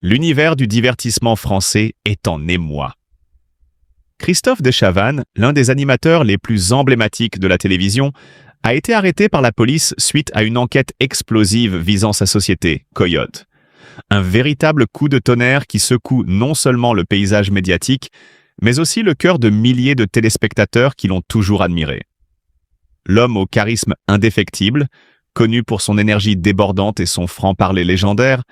L'univers du divertissement français est en émoi. Christophe de Chavannes, l'un des animateurs les plus emblématiques de la télévision, a été arrêté par la police suite à une enquête explosive visant sa société, Coyote. Un véritable coup de tonnerre qui secoue non seulement le paysage médiatique, mais aussi le cœur de milliers de téléspectateurs qui l'ont toujours admiré. L'homme au charisme indéfectible, connu pour son énergie débordante et son franc-parler légendaire,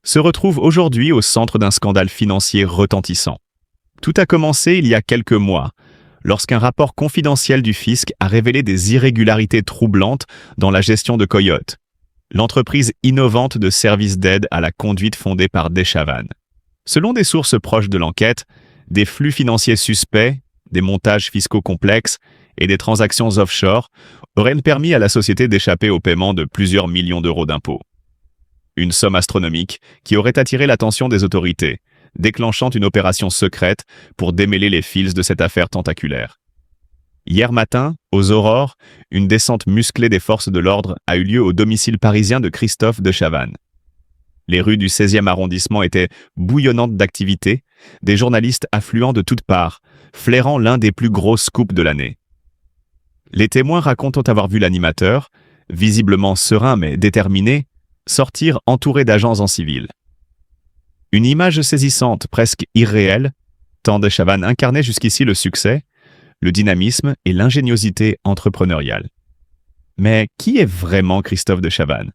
se retrouve aujourd'hui au centre d'un scandale financier retentissant. Tout a commencé il y a quelques mois, lorsqu'un rapport confidentiel du fisc a révélé des irrégularités troublantes dans la gestion de Coyote, l'entreprise innovante de services d'aide à la conduite fondée par de Chavannes. Selon des sources proches de l'enquête, des flux financiers suspects, des montages fiscaux complexes et des transactions offshore auraient permis à la société d'échapper au paiement de plusieurs millions d'euros d'impôts. Une somme astronomique qui aurait attiré l'attention des autorités, déclenchant une opération secrète pour démêler les fils de cette affaire tentaculaire. Hier matin, aux aurores, une descente musclée des forces de l'ordre a eu lieu au domicile parisien de Christophe de Chavannes. Les rues du 16e arrondissement étaient bouillonnantes d'activité, des journalistes affluant de toutes parts, flairant l'un des plus gros scoops de l'année. Les témoins racontent avoir vu l'animateur, visiblement serein mais déterminé, sortir entouré d'agents en civil. Une image saisissante, presque irréelle, tant de Chavannes incarnait jusqu'ici le succès, le dynamisme et l'ingéniosité entrepreneuriale. Mais qui est vraiment Christophe de Chavannes?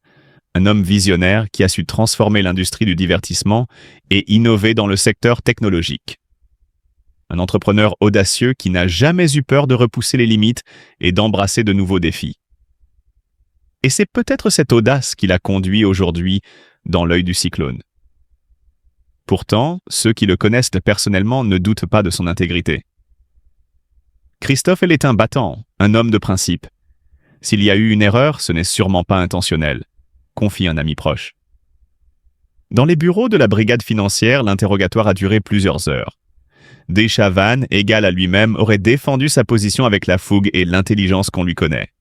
Un homme visionnaire qui a su transformer l'industrie du divertissement et innover dans le secteur technologique. Un entrepreneur audacieux qui n'a jamais eu peur de repousser les limites et d'embrasser de nouveaux défis. Et c'est peut-être cette audace qui l'a conduit aujourd'hui dans l'œil du cyclone. Pourtant, ceux qui le connaissent personnellement ne doutent pas de son intégrité. Christophe est un battant, un homme de principe. S'il y a eu une erreur, ce n'est sûrement pas intentionnel, confie un ami proche. Dans les bureaux de la brigade financière, l'interrogatoire a duré plusieurs heures. De Chavannes, égal à lui-même, aurait défendu sa position avec la fougue et l'intelligence qu'on lui connaît.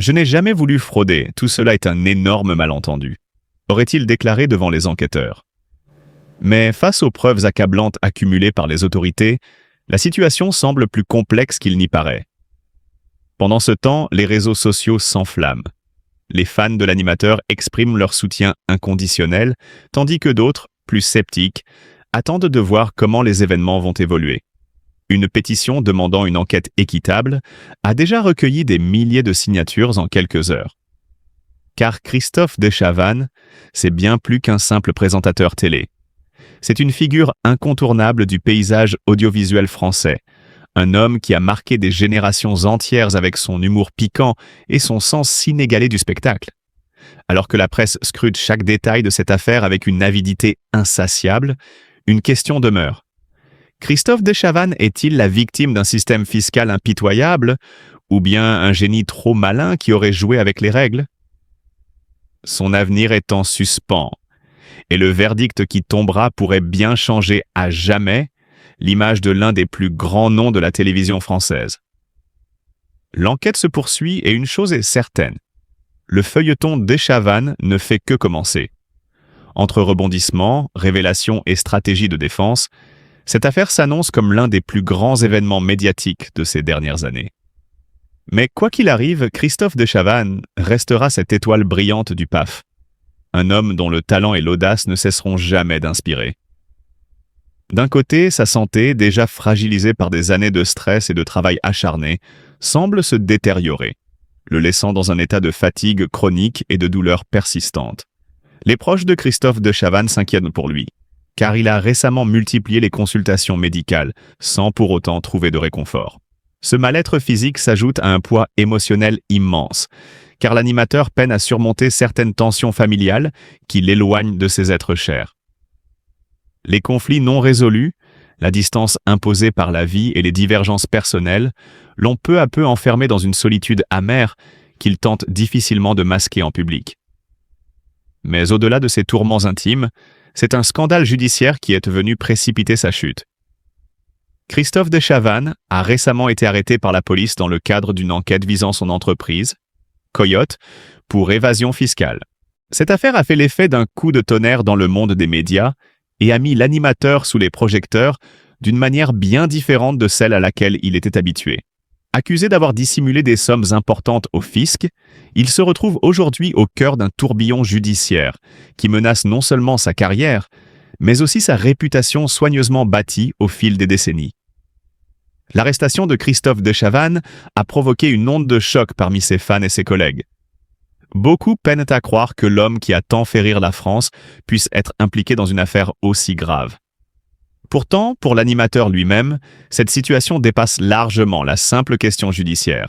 Je n'ai jamais voulu frauder, tout cela est un énorme malentendu, aurait-il déclaré devant les enquêteurs. Mais face aux preuves accablantes accumulées par les autorités, la situation semble plus complexe qu'il n'y paraît. Pendant ce temps, les réseaux sociaux s'enflamment. Les fans de l'animateur expriment leur soutien inconditionnel, tandis que d'autres, plus sceptiques, attendent de voir comment les événements vont évoluer. Une pétition demandant une enquête équitable a déjà recueilli des milliers de signatures en quelques heures. Car Christophe de Chavannes, c'est bien plus qu'un simple présentateur télé. C'est une figure incontournable du paysage audiovisuel français, un homme qui a marqué des générations entières avec son humour piquant et son sens inégalé du spectacle. Alors que la presse scrute chaque détail de cette affaire avec une avidité insatiable, une question demeure. Christophe de Chavannes est-il la victime d'un système fiscal impitoyable ou bien un génie trop malin qui aurait joué avec les règles? Son avenir est en suspens, et le verdict qui tombera pourrait bien changer à jamais l'image de l'un des plus grands noms de la télévision française. L'enquête se poursuit et une chose est certaine. Le feuilleton de Chavannes ne fait que commencer. Entre rebondissements, révélations et stratégies de défense, cette affaire s'annonce comme l'un des plus grands événements médiatiques de ces dernières années. Mais quoi qu'il arrive, Christophe de Chavannes restera cette étoile brillante du PAF. Un homme dont le talent et l'audace ne cesseront jamais d'inspirer. D'un côté, sa santé, déjà fragilisée par des années de stress et de travail acharné, semble se détériorer, le laissant dans un état de fatigue chronique et de douleur persistante. Les proches de Christophe de Chavannes s'inquiètent pour lui, car il a récemment multiplié les consultations médicales, sans pour autant trouver de réconfort. Ce mal-être physique s'ajoute à un poids émotionnel immense, car l'animateur peine à surmonter certaines tensions familiales qui l'éloignent de ses êtres chers. Les conflits non résolus, la distance imposée par la vie et les divergences personnelles l'ont peu à peu enfermé dans une solitude amère qu'il tente difficilement de masquer en public. Mais au-delà de ses tourments intimes, c'est un scandale judiciaire qui est venu précipiter sa chute. Christophe de Chavannes a récemment été arrêté par la police dans le cadre d'une enquête visant son entreprise, Coyote, pour évasion fiscale. Cette affaire a fait l'effet d'un coup de tonnerre dans le monde des médias et a mis l'animateur sous les projecteurs d'une manière bien différente de celle à laquelle il était habitué. Accusé d'avoir dissimulé des sommes importantes au fisc, il se retrouve aujourd'hui au cœur d'un tourbillon judiciaire qui menace non seulement sa carrière, mais aussi sa réputation soigneusement bâtie au fil des décennies. L'arrestation de Christophe de Chavannes a provoqué une onde de choc parmi ses fans et ses collègues. Beaucoup peinent à croire que l'homme qui a tant fait rire la France puisse être impliqué dans une affaire aussi grave. Pourtant, pour l'animateur lui-même, cette situation dépasse largement la simple question judiciaire.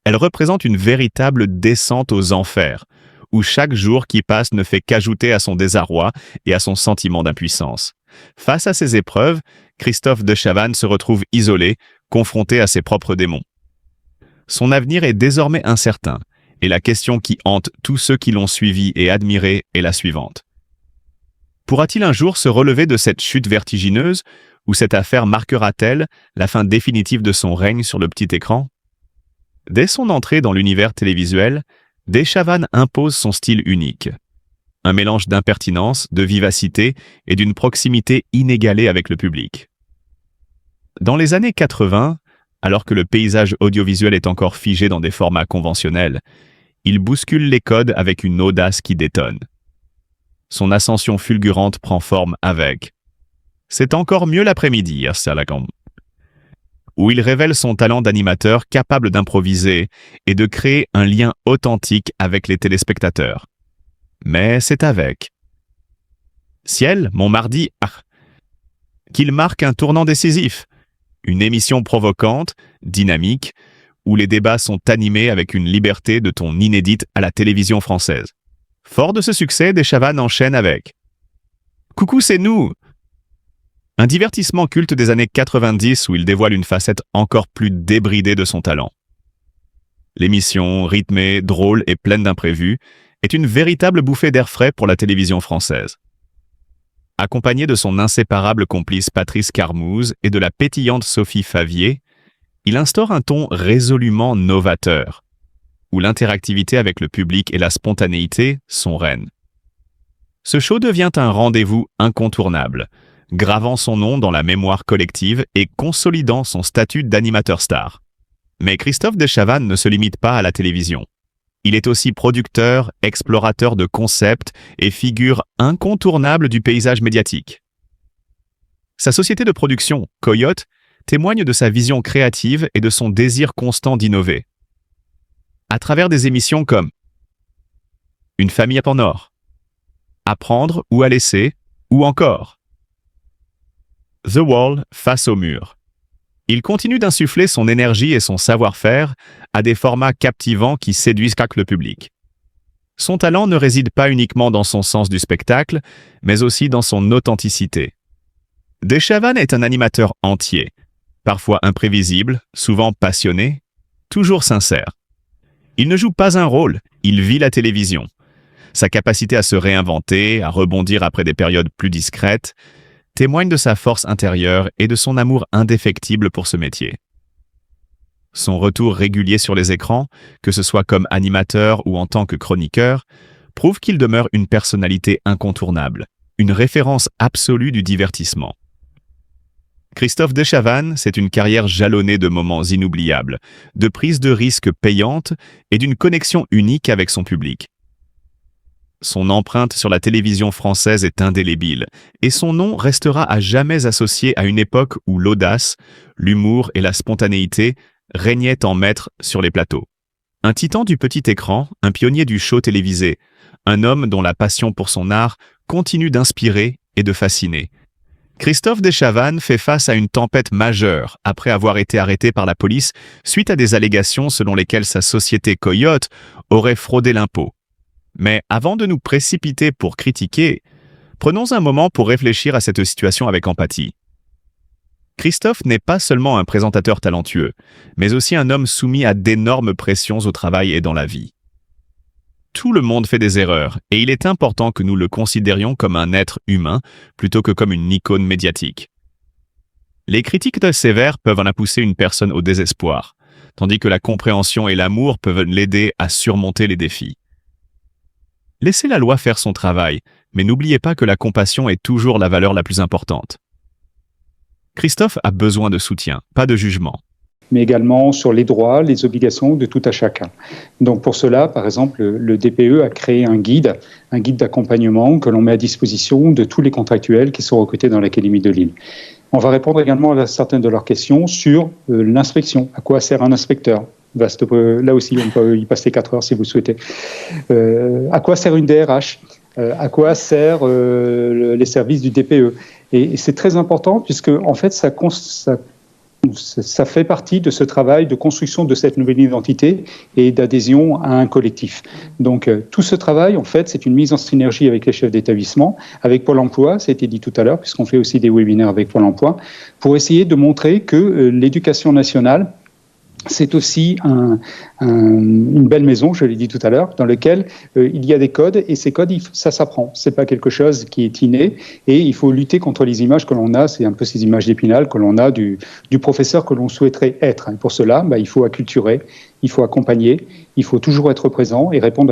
Elle représente une véritable descente aux enfers, où chaque jour qui passe ne fait qu'ajouter à son désarroi et à son sentiment d'impuissance. Face à ces épreuves, Christophe de Chavannes se retrouve isolé, confronté à ses propres démons. Son avenir est désormais incertain, et la question qui hante tous ceux qui l'ont suivi et admiré est la suivante. Pourra-t-il un jour se relever de cette chute vertigineuse, ou cette affaire marquera-t-elle la fin définitive de son règne sur le petit écran? Dès son entrée dans l'univers télévisuel, de Chavannes impose son style unique. Un mélange d'impertinence, de vivacité et d'une proximité inégalée avec le public. Dans les années 80, alors que le paysage audiovisuel est encore figé dans des formats conventionnels, il bouscule les codes avec une audace qui détonne. Son ascension fulgurante prend forme avec « C'est encore mieux l'après-midi », où il révèle son talent d'animateur capable d'improviser et de créer un lien authentique avec les téléspectateurs. Mais c'est avec Ciel, mon mardi, qu'il marque un tournant décisif, une émission provocante, dynamique, où les débats sont animés avec une liberté de ton inédite à la télévision française. Fort de ce succès, de Chavannes enchaîne avec Coucou, c'est nous! Un divertissement culte des années 90 où il dévoile une facette encore plus débridée de son talent. L'émission, rythmée, drôle et pleine d'imprévus, est une véritable bouffée d'air frais pour la télévision française. Accompagné de son inséparable complice Patrice Carmouze et de la pétillante Sophie Favier, il instaure un ton résolument novateur, où l'interactivité avec le public et la spontanéité sont reines. Ce show devient un rendez-vous incontournable, gravant son nom dans la mémoire collective et consolidant son statut d'animateur star. Mais Christophe de Chavannes ne se limite pas à la télévision. Il est aussi producteur, explorateur de concepts et figure incontournable du paysage médiatique. Sa société de production, Coyote, témoigne de sa vision créative et de son désir constant d'innover. À travers des émissions comme Une famille à Port-Nord, Apprendre ou à laisser, ou encore The Wall face au mur. Il continue d'insuffler son énergie et son savoir-faire à des formats captivants qui séduisent le public. Son talent ne réside pas uniquement dans son sens du spectacle, mais aussi dans son authenticité. De Chavannes est un animateur entier, parfois imprévisible, souvent passionné, toujours sincère. Il ne joue pas un rôle, il vit la télévision. Sa capacité à se réinventer, à rebondir après des périodes plus discrètes, témoigne de sa force intérieure et de son amour indéfectible pour ce métier. Son retour régulier sur les écrans, que ce soit comme animateur ou en tant que chroniqueur, prouve qu'il demeure une personnalité incontournable, une référence absolue du divertissement. Christophe de Chavannes, c'est une carrière jalonnée de moments inoubliables, de prises de risques payantes et d'une connexion unique avec son public. Son empreinte sur la télévision française est indélébile, et son nom restera à jamais associé à une époque où l'audace, l'humour et la spontanéité régnaient en maître sur les plateaux. Un titan du petit écran, un pionnier du show télévisé, un homme dont la passion pour son art continue d'inspirer et de fasciner. Christophe de Chavannes fait face à une tempête majeure après avoir été arrêté par la police suite à des allégations selon lesquelles sa société Coyote aurait fraudé l'impôt. Mais avant de nous précipiter pour critiquer, prenons un moment pour réfléchir à cette situation avec empathie. Christophe n'est pas seulement un présentateur talentueux, mais aussi un homme soumis à d'énormes pressions au travail et dans la vie. Tout le monde fait des erreurs, et il est important que nous le considérions comme un être humain plutôt que comme une icône médiatique. Les critiques sévères peuvent en pousser une personne au désespoir, tandis que la compréhension et l'amour peuvent l'aider à surmonter les défis. Laissez la loi faire son travail, mais n'oubliez pas que la compassion est toujours la valeur la plus importante. Christophe a besoin de soutien, pas de jugement. Mais également sur les droits, les obligations de tout à chacun. Donc pour cela, par exemple, le DPE a créé un guide d'accompagnement que l'on met à disposition de tous les contractuels qui sont recrutés dans l'Académie de Lille. On va répondre également à certaines de leurs questions sur l'inspection. À quoi sert un inspecteur ? Là aussi, on peut y passer 4 heures si vous souhaitez. À quoi sert une DRH ? À quoi servent les services du DPE ? Et c'est très important puisque, en fait, ça fait partie de ce travail de construction de cette nouvelle identité et d'adhésion à un collectif. Donc tout ce travail, en fait, c'est une mise en synergie avec les chefs d'établissement, avec Pôle emploi, ça a été dit tout à l'heure, puisqu'on fait aussi des webinaires avec Pôle emploi, pour essayer de montrer que l'éducation nationale, c'est aussi une belle maison, je l'ai dit tout à l'heure, dans laquelle il y a des codes, et ces codes, ça s'apprend. C'est pas quelque chose qui est inné, et il faut lutter contre les images que l'on a, c'est un peu ces images d'Épinal que l'on a du professeur que l'on souhaiterait être. Et pour cela, il faut acculturer, il faut accompagner, il faut toujours être présent et répondre à